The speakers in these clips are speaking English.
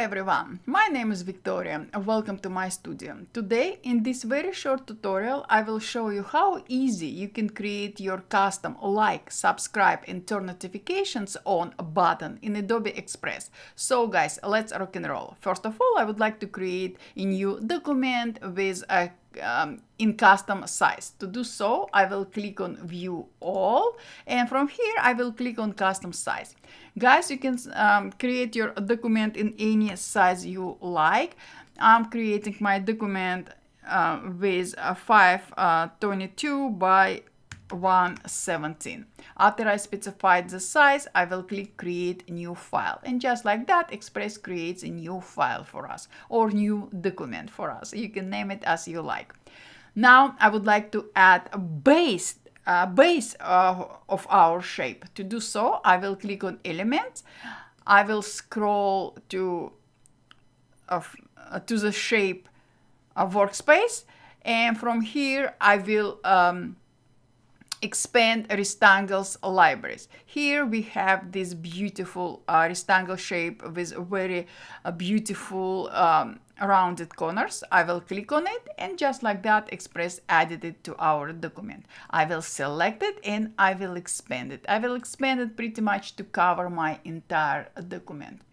everyone, my name is Victoria. Welcome to my studio. Today, in this very short tutorial, I will show you how easy you can create your custom like, subscribe and turn notifications on button in Adobe Express. So guys, let's rock and roll. First of all, I would like to create a new document with a in custom size. To do so, I will click on View All, and from here I will click on Custom Size. Guys, you can create your document in any size you like. I'm creating my document with 522 by 117. After I specified the size, I will click Create New File. And just like that, Express creates a new file for us or new document for us. You can name it as you like. Now, I would like to add a base of our shape. To do so, I will click on Elements. I will scroll to the shape workspace. And from here, I will expand rectangles libraries. Here we have this beautiful rectangle shape with very beautiful rounded corners. I will click on it, and just like that, Express added it to our document. I will select it and I will expand it. I will expand it pretty much to cover my entire document.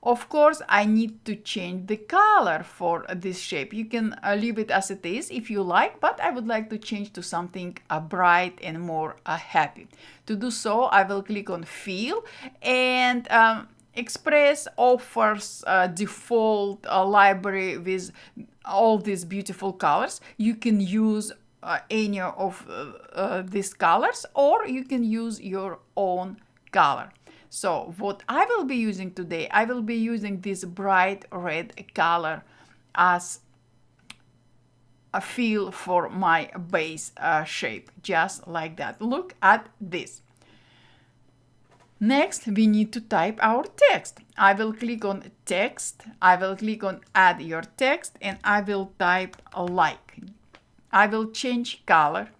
Of course, I need to change the color for this shape. You can leave it as it is if you like, but I would like to change to something bright and more happy. To do so, I will click on Fill, and Express offers a default library with all these beautiful colors. You can use any of these colors, or you can use your own color. So what I will be using today, I will be using this bright red color as a fill for my base shape, just like that. Look at this. Next, we need to type our text. I will click on Text. I will click on Add Your Text, and I will type like. I will change color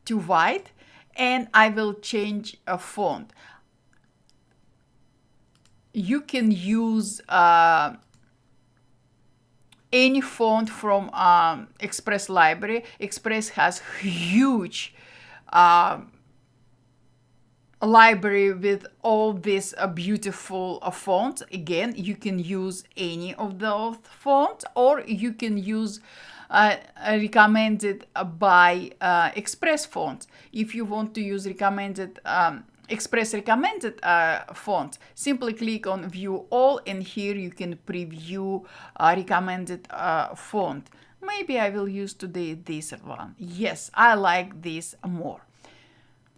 to white, and I will change a font. You can use any font from Express library. Express has huge library with all these beautiful fonts. Again, you can use any of those fonts, or you can use recommended by Express fonts. If you want to use Express recommended font, simply click on View All, and here you can preview recommended font. Maybe I will use today this one. Yes, I like this more.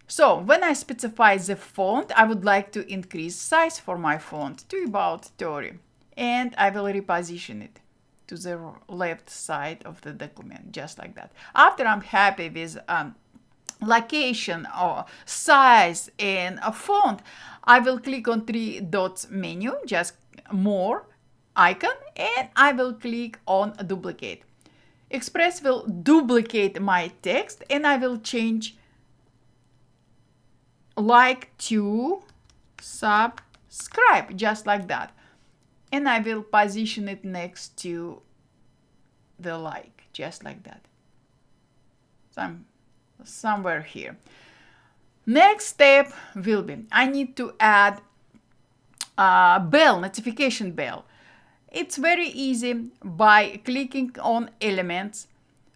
So when I specify the font, I would like to increase size for my font to about 30, and I will reposition it to the left side of the document, just like that. After I'm happy with location or size and a font, I will click on three dots menu, just more icon, and I will click on duplicate. Express will duplicate my text, and I will change like to subscribe, just like that. And I will position it next to the like, just like that. Somewhere here. Next step will be, I need to add a bell, notification bell. It's very easy by clicking on Elements.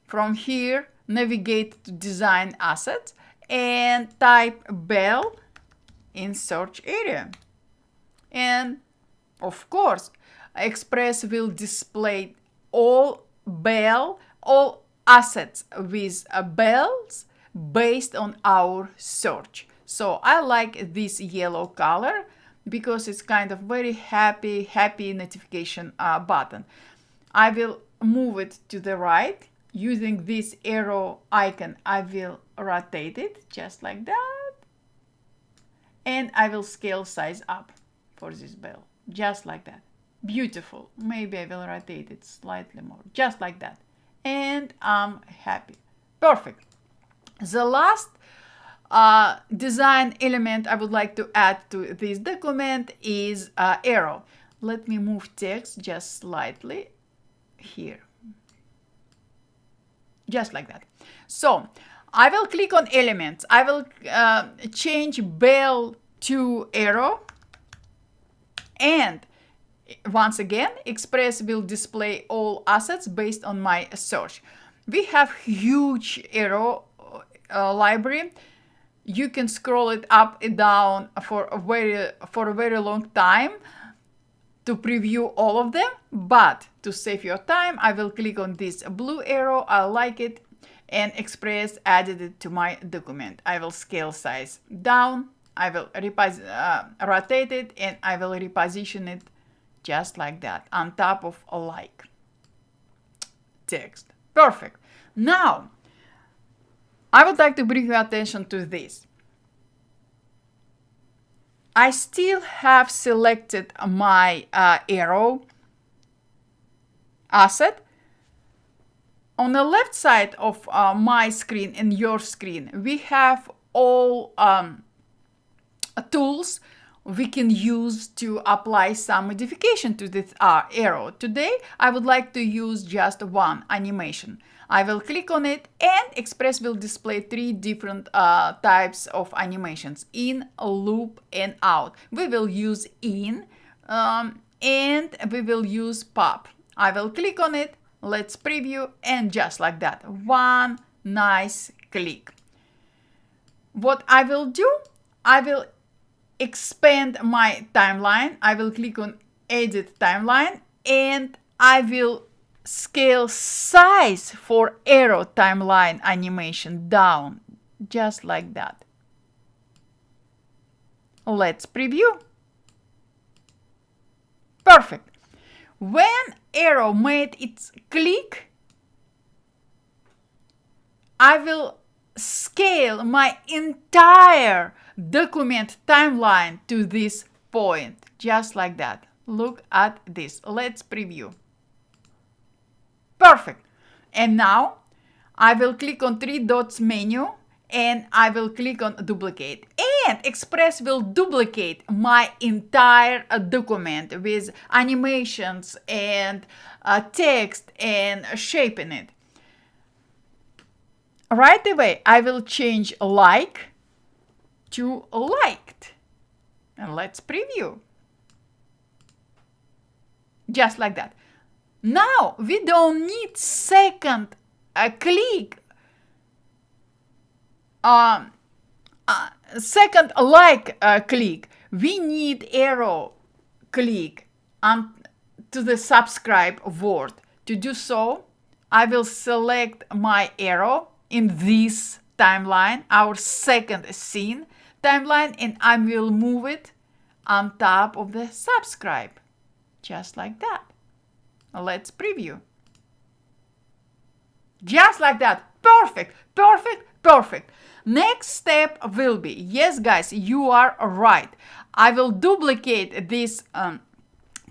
From here, navigate to Design Assets and type bell in search area. And of course, Express will display all assets with bells based on our search. So I like this yellow color because it's kind of very happy notification button. I will move it to the right. Using this arrow icon, I will rotate it just like that. And I will scale size up for this bell, just like that. Beautiful. Maybe I will rotate it slightly more, just like that. And I'm happy. Perfect. The last design element I would like to add to this document is arrow. Let me move text just slightly here. Just like that. So I will click on elements. I will change bell to arrow. And once again, Express will display all assets based on my search. We have huge arrow library. You can scroll it up and down for a very long time to preview all of them, but to save your time, I will click on this blue arrow. I like it, and Express added it to my document. I will scale size down. I will rotate it, and I will reposition it just like that on top of a like text. Perfect. Now, I would like to bring your attention to this. I still have selected my arrow asset. On the left side of my screen and your screen, we have all tools we can use to apply some modification to this arrow. Today, I would like to use just one animation. I will click on it, and Express will display 3 different types of animations: in, loop, and out. We will use in, and we will use pop. I will click on it. Let's preview, and just like that, one nice click. What I will do, I will expand my timeline. I will click on edit timeline, and I will scale size for arrow timeline animation down, just like that. Let's preview. Perfect. When arrow made its click, I will scale my entire document timeline to this point, just like that. Look at this. Let's preview. Perfect. And now I will click on 3 dots menu, and I will click on duplicate, and Express will duplicate my entire document with animations and text and shaping it. Right away, I will change like to liked, and let's preview. Just like that. Now we don't need second click, second like click. We need arrow click on to the subscribe word. To do so, I will select my arrow in this timeline, our second scene timeline, and I will move it on top of the subscribe, just like that. Let's preview. Just like that. Perfect, perfect, perfect. Next step will be, yes guys, you are right. I will duplicate this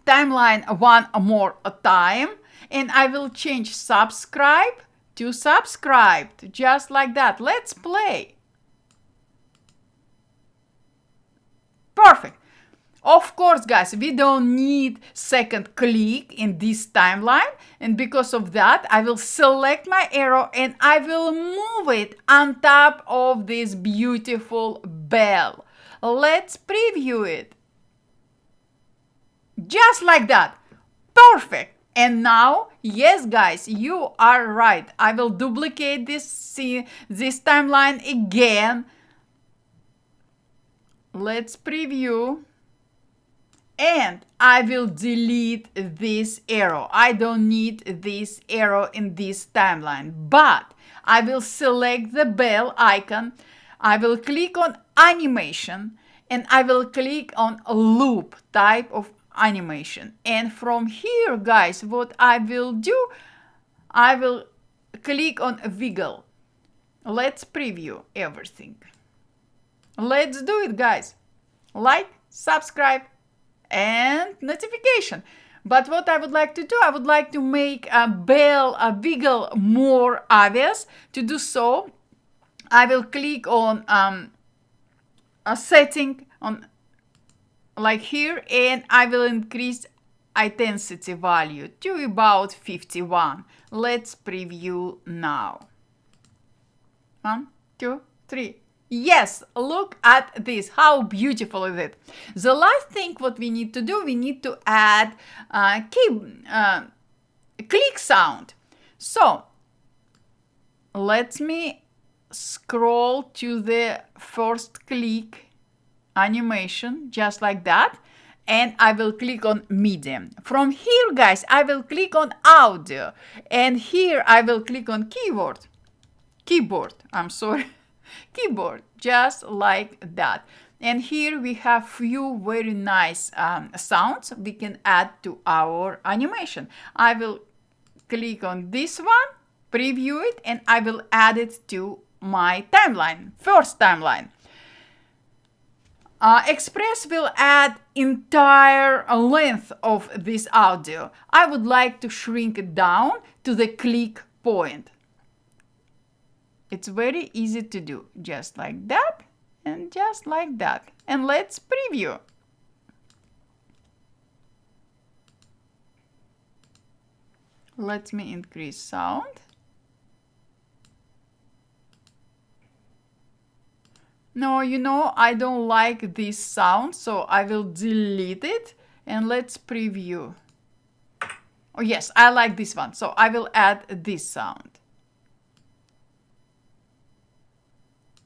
timeline one more time, and I will change subscribe to subscribed, just like that. Let's play. Perfect. Of course, guys, we don't need second click in this timeline, and because of that, I will select my arrow and I will move it on top of this beautiful bell. Let's preview it. Just like that. Perfect. And now, yes, guys, you are right. I will duplicate this timeline again. Let's preview. And I will delete this arrow. I don't need this arrow in this timeline, but I will select the bell icon. I will click on animation, and I will click on loop type of animation. And from here, guys, what I will do, I will click on wiggle. Let's preview everything. Let's do it, guys. Like, subscribe, and notification. But what I would like to do, I would like to make a wiggle more obvious. To do so, I will click on a setting on like here, and I will increase intensity value to about 51. Let's preview now. 1, 2, 3. Yes, look at this. How beautiful is it? The last thing what we need to do, we need to add click sound. So let me scroll to the first click animation, just like that. And I will click on medium. From here, guys, I will click on audio. And here I will click on keyboard, just like that. And here we have few very nice sounds we can add to our animation. I will click on this one, preview it, and I will add it to my timeline, first timeline. Express will add entire length of this audio. I would like to shrink it down to the click point. It's very easy to do, just like that and just like that. And let's preview. Let me increase sound. No, I don't like this sound, so I will delete it and let's preview. Oh yes, I like this one, so I will add this sound.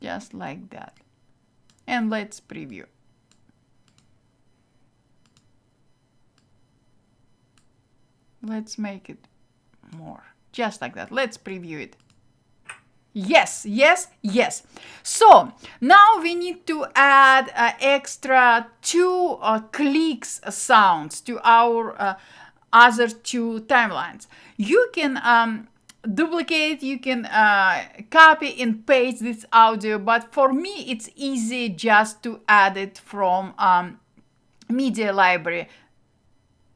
Just like that. And let's preview. Let's make it more. Just like that. Let's preview it. Yes, yes, yes. So now we need to add extra 2 clicks sounds to our other 2 timelines. You can duplicate, you can copy and paste this audio, but for me it's easy just to add it from media library.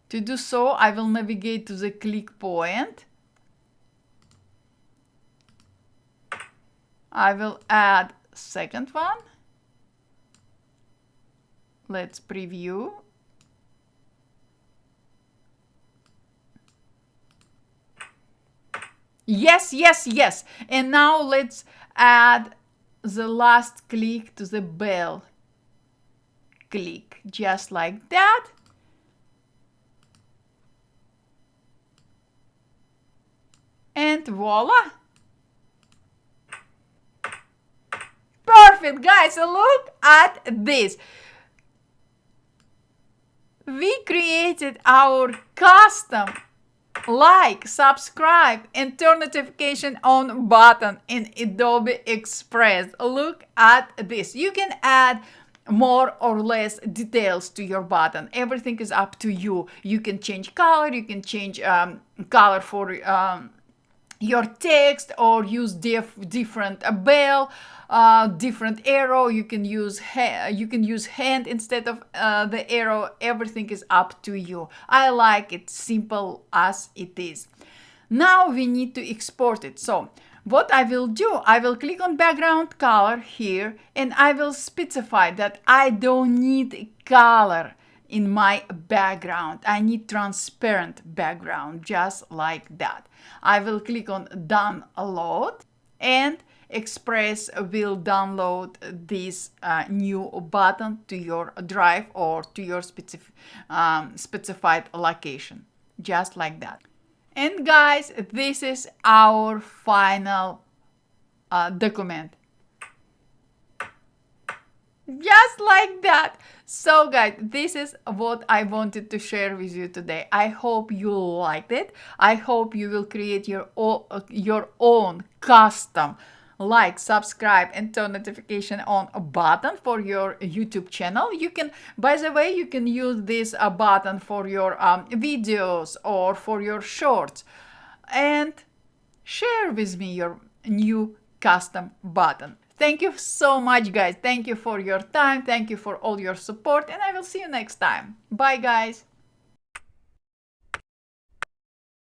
To do so, I will navigate to the click point. I will add second one. Let's preview. Yes, yes, yes. And now let's add the last click to the bell click, just like that. And voila. Perfect, guys. Look at this. We created our custom like, subscribe, and turn notification on button in Adobe Express. Look at this. You can add more or less details to your button. Everything is up to you. You can change color. You can change color for your text, or use different bell, different arrow. You can use hand instead of the arrow. Everything is up to you. I like it simple as it is. Now we need to export it. So what I will do, I will click on background color here, and I will specify that I don't need color in my background. I need transparent background, just like that. I will click on download, and Express will download this new button to your drive or to your specified location, just like that. And guys, this is our final document. Just like that. So guys, this is what I wanted to share with you today. I hope you liked it. I hope you will create your own custom like, subscribe, and turn notification on a button for your YouTube channel. You can, by the way, you can use this button for your videos or for your shorts, and share with me your new custom button. Thank you so much, guys. Thank you for your time. Thank you for all your support, and I will see you next time. Bye, guys.